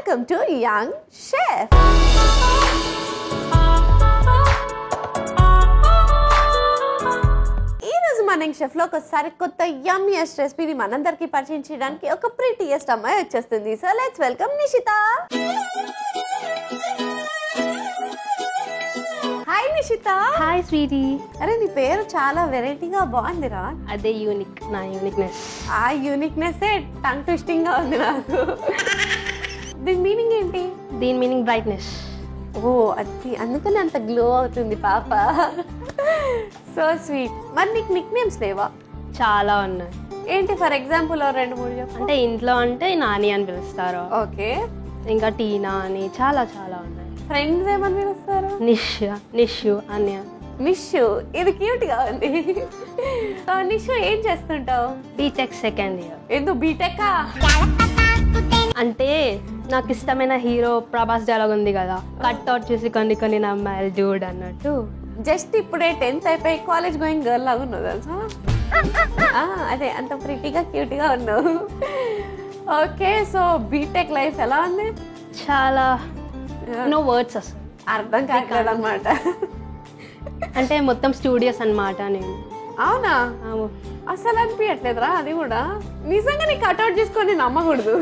Welcome to Young Chef. ఈ రోజు మన షెఫ్ లో ఒకసారి కొత్త యమ్మీయెస్ట్ రెసిపీని మనందరికీ పరిచయం చేయడానికి ఒక ప్రిటీయెస్ట్ అమ్మాయి వచ్చేస్తుంది. So let's welcome Nishita. Hi Nishita. Hi sweetie. అరే నీ పేరు చాలా వెరైటీగా బాగుందిరా. అదే యూనిక్, నా యూనిక్నెస్. ఆ యూనిక్నెస్ టంగ్ ట్విస్టింగ్ గా ఉంది నాకు. దీని మీనింగ్ ఏంటి? దీని మీనింగ్ బ్రైట్నెస్. ఓ అది అందుకని అంత గ్లో అవుతుంది పాప. So sweet. మరి నీకు నిక్ నేమ్స్ లేవా? చాలా ఉన్నాయి. ఏంటి ఫర్ ఎగ్జాంపుల్ 2-3 చెప్పు. అంటే ఇంట్లో అంటే నాని అని పిలుస్తారు. ఓకే. ఇంకా టీనా అని చాలా చాలా ఉన్నాయి. ఫ్రెండ్స్ ఏమని పిలుస్తారు? నిషు అని. నిషు ఇది క్యూట్ గా ఉంది. సో నిషు ఏం చేస్తుంటావు? BTech second year. ఎందుకు బీటెక్? అంటే నాకు ఇష్టమైన హీరో ప్రభాస్ డైలాగ్ ఉంది కదా, కట్ అవుట్ చేసి కొన్ని కొన్ని నమ్మాలి డూడ్ అన్నట్టు. జస్ట్ ఇప్పుడే 10th అయిపోయి కాలేజ్ గోయింగ్ గర్ల్ లాగా ఉన్నావు తెలుసా. అదే అంత ప్రిటీగా క్యూట్గా ఉన్నావు. ఓకే. సో బీటెక్ లైఫ్ ఎలా ఉంది? చాలా నో వర్డ్స్ అసలు అర్థం కావట్లేదు అనమాట. అంటే మొత్తం స్టూడియోస్ అన్నమాట. నేను అవునా? అసలు అనిపించట్లేదురా అది కూడా. నిజంగా నీ కట్అవుట్ చేసుకొని నమ్మకూడదు.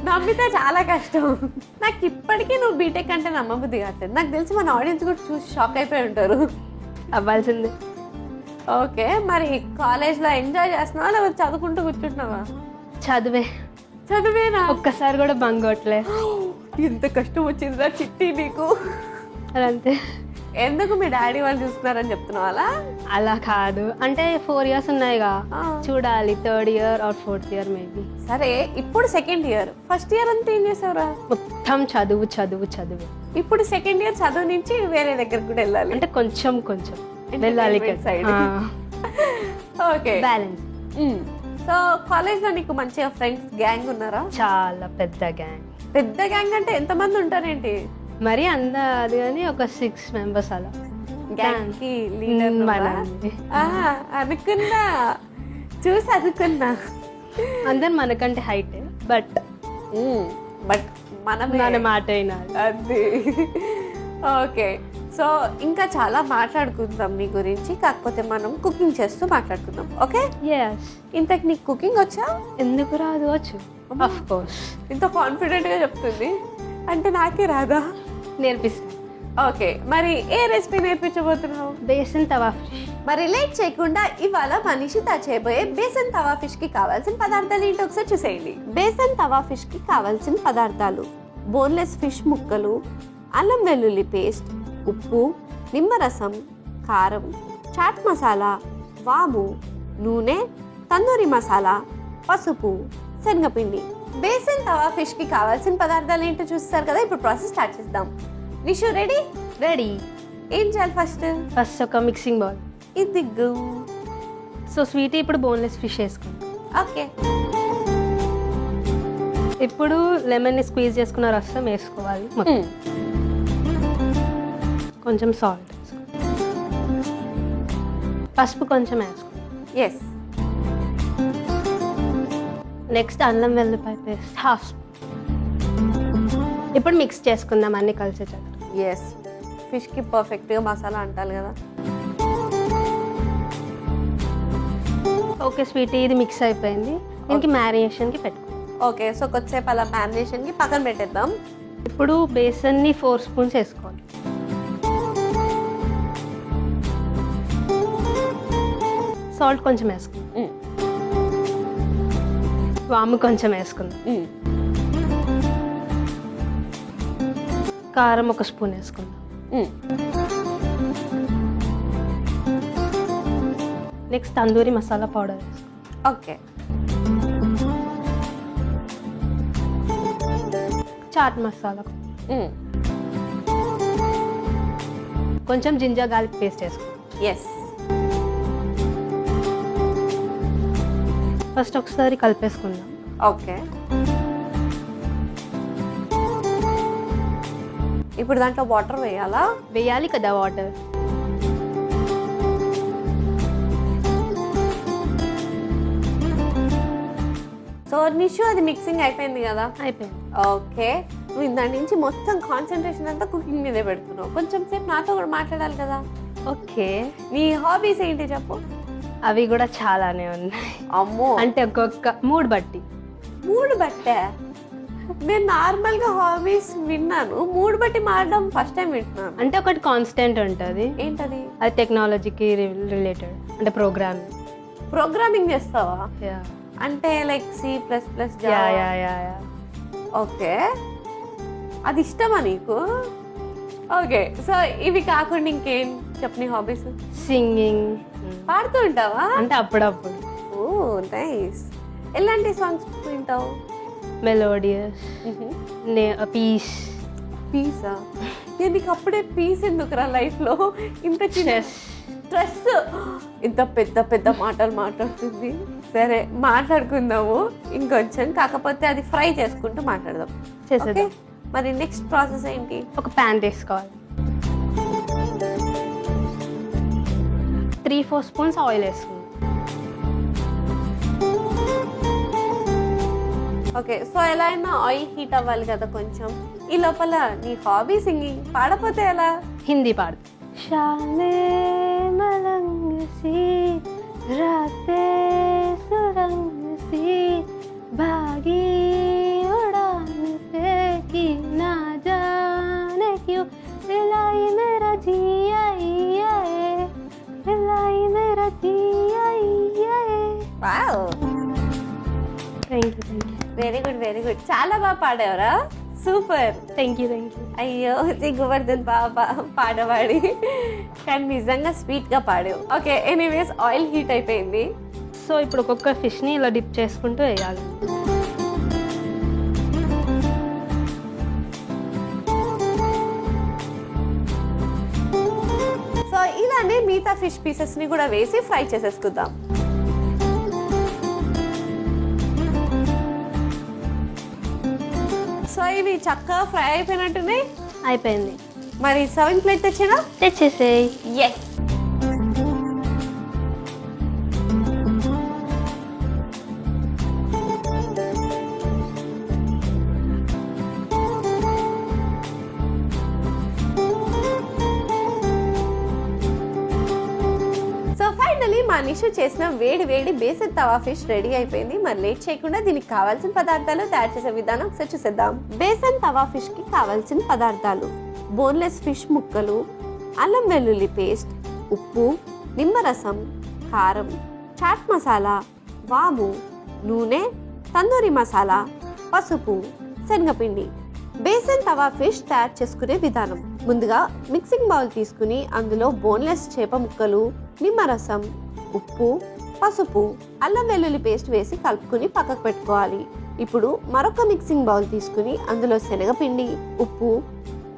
నమ్మితే చాలా కష్టం. నాకు ఇప్పటికీ నువ్వు బీటెక్ అంటే నమ్మబుద్ధి కావట్లేదు. నాకు తెలిసి మన ఆడియన్స్ కూడా చూసి షాక్ అయిపోయి ఉంటారు. అవ్వాల్సిందే. ఓకే. మరి కాలేజ్లో ఎంజాయ్ చేస్తున్నావా లేకపోతే చదువుకుంటూ కూర్చుంటున్నావా? చదివేనా? ఒక్కసారి కూడా బంగొట్లే. ఎంత కష్టం వచ్చిందిరా చిట్టి నీకు. అదంతే. ఎందుకు మీ డాడీ వాళ్ళు చూస్తున్నారని చెప్తున్నావు అలా? అలా కాదు, అంటే 4 years ఉన్నాయిగా, చూడాలి 3rd year or 4th year maybe. సరే ఇప్పుడు 2nd year, 1st year అంతా ఏం చేసావురా? మొత్తం చదువు. ఇప్పుడు 2nd year చదువు నుంచి వేరే దగ్గరకు కూడా వెళ్ళాలి. అంటే కొంచెం వెళ్ళాలి side. Okay. Balance. So college లో నీకు మంచిగా ఫ్రెండ్స్ గ్యాంగ్ ఉన్నారా? చాలా పెద్ద గ్యాంగ్. పెద్ద గ్యాంగ్ అంటే ఎంతమంది ఉంటారేంటి? మరి అంత అది కానీ ఒక 6 members అలా. గ్యాంగ్ కి లీడర్ అనుకున్నా, చూసి అనుకున్నా. అందరు మనకంటే హైట్, బట్ మన మాట వినాలి. అది. ఓకే. సో ఇంకా చాలా మాట్లాడుకుందాం నీ గురించి, కాకపోతే మనం కుకింగ్ చేస్తూ మాట్లాడుకుందాం. ఓకే. ఇంతకు నీకు కుకింగ్ వచ్చా? ఎందుకు రాదు? వచ్చు, ఆఫ్ కోర్స్. ఇంత కాన్ఫిడెంట్ గా చెప్తుంది అంటే నాకే రాదా? నేర్పిస్తా. ఓకే. మరి ఏ రెసిపీ నేర్పించబోతున్నావు? బేసన్ తవా ఫిష్. మరి లేట్ చేయకుండా ఇవాళ నిషిత చేయబోయే బేసన్ తవా ఫిష్ కి కావాల్సిన పదార్థాలు ఏంటో ఒకసారి చూసేయండి. బేసన్ తవా ఫిష్ కి కావాల్సిన పదార్థాలు: బోన్లెస్ ఫిష్ ముక్కలు, అల్లం వెల్లుల్లి పేస్ట్, ఉప్పు, నిమ్మరసం, కారం, చాట్ మసాలా, వాము, నూనె, తందూరి మసాలా, పసుపు, శనగపిండి. బేసన్ తవా ఫిష్ కి కావాల్సిన పదార్థాలు ఏంటో చూస్తారు కదా. ఇప్పుడు ప్రాసెస్ స్టార్ట్ చేద్దాం. నిషు రెడీ? ఏం చేయాలి? ఫస్ట్ ఒక మిక్సింగ్ బౌల్. ఇది సో స్వీటీ ఇప్పుడు బోన్లెస్ ఫిష్ వేసుకోండి. ఓకే. ఇప్పుడు లెమన్ ని స్క్వీజ్ చేసుకున్న రసం వేసుకోవాలి. కొంచెం సాల్ట్, పసుపు కొంచెం వేసుకోండి. ఎస్. నెక్స్ట్ అల్లం వెల్లుల్లిపాయ పేస్ట్ హాఫ్. ఇప్పుడు మిక్స్ చేసుకుందాం అన్ని కలిసేటట్టు. ఎస్. ఫిష్ కి పర్ఫెక్ట్ గా మసాలా అంటారు కదా. ఓకే స్వీటీ, ఇది మిక్స్ అయిపోయింది. దీనికి మ్యారినేషన్ కి పెట్టుకోండి. ఓకే. సో కొద్దిసేపు అలా మ్యారినేషన్ కి పక్కన పెట్టేద్దాం. ఇప్పుడు బేసన్ ని 4 spoons వేసుకోవాలి. సాల్ట్ కొంచెం వేసుకుందాం. వాము కొంచెం వేసుకుందాం. కారం 1 spoon వేసుకుందాం. నెక్స్ట్ తందూరి మసాలా పౌడర్ వేసుకుందాం. ఓకే. చాట్ మసాలా, కొంచెం జింజర్ గార్లిక్ పేస్ట్ వేసుకుందాం. ఎస్. ఫస్ట్ ఒకసారి కలిపేసుకుందాం. ఓకే. ఇప్పుడు దాంట్లో వాటర్ వేయాలి కదా. వాటర్ సో నిషు అది మిక్సింగ్ అయిపోయింది కదా? అయిపోయింది. ఓకే, నువ్వు దాని నుంచి మొత్తం కాన్సన్ట్రేషన్ అంతా కుకింగ్ మీదే పెడుతున్నావు. కొంచెం సేపు నాతో కూడా మాట్లాడాలి కదా. ఓకే, నీ హాబీస్ ఏంటి చెప్పు. అవి కూడా చాలానే ఉన్నాయి. అమ్మో, అంటే ఒక్కొక్క మూడ్ బట్టి. మూడు బట్టే? నేను నార్మల్గా హాబీస్ విన్నాను, మూడు బట్టి మారడం ఫస్ట్ టైం వింటున్నాను. అంటే ఒకటి కాన్స్టెంట్ ఉంటుంది. ఏంటది? అది టెక్నాలజీకి రిలేటెడ్, అంటే ప్రోగ్రామింగ్ చేస్తావా? అంటే లైక్ C++? ఓకే, అది ఇష్టమా నీకు? ఓకే, సో ఇవి కాకుండా ఇంకేం చెప్పు నీ హాబీస్? సింగింగ్. పాడుతూ ఉంటావా? అంటే అప్పుడప్పుడు. Oh nice. ఎలాంటి సాంగ్స్ వింటావు? Melodious, peace. పీసా? నీకు అప్పుడే పీస్ ఎందుకురా లైఫ్లో? ఇంత స్ట్రెస్, ఇంత పెద్ద పెద్ద మాటలు మాట్లాడుతుంది. సరే మాట్లాడుకుందాము ఇంకొంచెం, కాకపోతే అది ఫ్రై చేసుకుంటూ మాట్లాడదాం. చేసేద్దాం. మరి నెక్స్ట్ ప్రాసెస్ ఏంటి? ఒక ప్యాన్ తీసుకోవాలి, 3-4 స్పూన్స్ ఆయిల్ వేసుకుందాం. ఓకే, సో ఎలా అయినా ఆయిల్ హీట్ అవ్వాలి కదా కొంచెం. ఈ లోపల నీ హాబీ సింగింగ్, పాడపోతే ఎలా? హిందీ పాడు. శామే మలంగ్ సి రాతే సురంగ్ సి భాగి ఉడాన్ पे की ना जाने क्यों दिलाई मेरा जी आई आए दिलाई मेरा जी आई आए. Wow, thank you. Very good very good. చాలా బాగా పాడేవరా, సూపర్. Thank you. అయ్యో సిగ్గుపడుతుంది బాబా పాడవాడి, కానీ నిజంగా స్వీట్గా పాడావు. ఓకే, ఎనీవేస్ ఆయిల్ హీట్ అయిపోయింది. సో ఇప్పుడు ఒక్కొక్క ఫిష్ని ఇలా డిప్ చేసుకుంటూ వేయాలి. సో ఇలానే మిగతా ఫిష్ పీసెస్ని కూడా వేసి ఫ్రై చేసేసుకుందాం. సో ఇవి చక్కగా ఫ్రై అయిపోయినట్టున్నాయి. అయిపోయింది. మరి సర్వింగ్ ప్లేట్ తెచ్చినా? తెచ్చేసేయ్. ఎస్. మా నిషు చేసిన వేడి వేడి బేసన్ తవా ఫిష్ రెడీ అయిపోయింది. మరి లేట్ చేయకుండా దీనికి కావాల్సిన పదార్థాలు తయారు చేసే విధానం ఒకసారి చూసేద్దాం. బేసన్ తవా ఫిష్ కి కావాల్సిన పదార్థాలు: బోన్లెస్ ఫిష్ ముక్కలు, అల్లం వెల్లుల్లి పేస్ట్, ఉప్పు, నిమ్మరసం, కారం, చాట్ మసాలా, వాము, నూనె, తందూరి మసాలా, పసుపు, శనగపిండి. బేసన్ తవా ఫిష్ తయారు చేసుకునే విధానం: ముందుగా మిక్సింగ్ బౌల్ తీసుకుని అందులో బోన్లెస్ చేప ముక్కలు, నిమ్మరసం, ఉప్పు, పసుపు, అల్లం వెల్లుల్లి పేస్ట్ వేసి కలుపుకుని పక్కకు పెట్టుకోవాలి. ఇప్పుడు మరొక మిక్సింగ్ బౌల్ తీసుకుని అందులో శనగపిండి, ఉప్పు,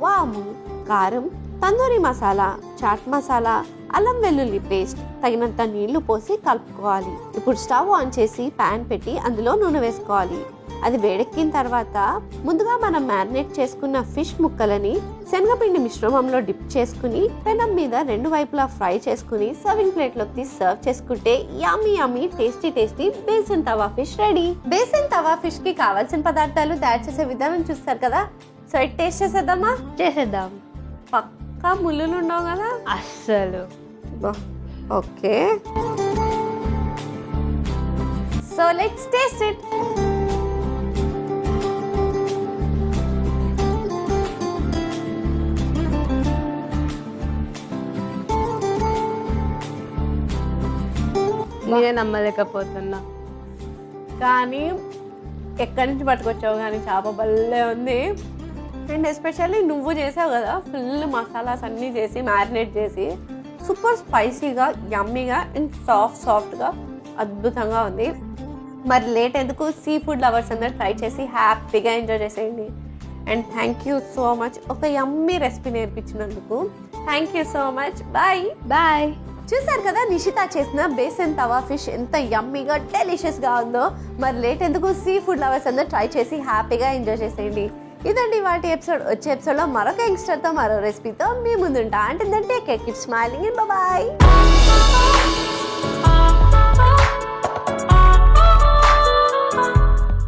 వాము, కారం, తందూరి మసాలా, చాట్ మసాలా, అల్లం వెల్లుల్లి పేస్ట్, తగినంత నీళ్లు పోసి కలుపుకోవాలి. ఇప్పుడు స్టవ్ ఆన్ చేసి ప్యాన్ పెట్టి అందులో నూనె వేసుకోవాలి. అది వేడెక్కిన తర్వాత ముందుగా మనం మ్యారినేట్ చేసుకున్న ఫిష్ ముక్కలని శనగపిండి మిశ్రమంలో డిప్ చేసుకుని పెనం మీద 2 వైపులా ఫ్రై చేసుకుని సర్వింగ్ ప్లేట్ లోకి తీసి సర్వ్ చేసుకుంటే యమ్మీ యమ్మీ టేస్టీ టేస్టీ బేసన్ తవా ఫిష్ రెడీ. బేసన్ తవా ఫిష్ కి కావాల్సిన పదార్థాలు తయారు చేసే విధానం చూస్తారు కదా. సో ఇది టేస్ట్ చేసేద్దామా? చేసేద్దాం. పక్కా ముళ్ళులు ఉండవు కదా అస్సలు. Okay, so let's taste it. నేనే నమ్మలేకపోతున్నా. కానీ ఎక్కడి నుంచి పట్టుకొచ్చావు కానీ చేప భలే ఉంది. అండ్ ఎస్పెషల్లీ నువ్వు చేసావు కదా, ఫుల్ మసాలాస్ అన్నీ చేసి మ్యారినేట్ చేసి సూపర్ స్పైసీగా, యమ్మీగా అండ్ సాఫ్ట్గా అద్భుతంగా ఉంది. మరి లేట్ ఎందుకు, సీ ఫుడ్ లవర్స్ అందరూ ట్రై చేసి హ్యాపీగా ఎంజాయ్ చేసేయండి. And thank you so much ఒక యమ్మీ రెసిపీ నేర్పించినందుకు. Thank you so much. Bye bye. చూసారు కదా నిషిత చేసిన బేసన్ తవా ఫిష్ ఎంత యమ్మీగా డెలిషియస్గా ఉందో. మరి లేట్ ఎందుకు, సీ ఫుడ్ లవర్స్ అందరూ ట్రై చేసి హ్యాపీగా ఎంజాయ్ చేసేయండి. ఇదండి వాటి ఎపిసోడ్. వచ్చే ఎపిసోడ్లో మరొక యంగ్స్టర్తో మరో రెసిపీతో మీ ముందుంటా. అంటే take care, keep smiling and bye.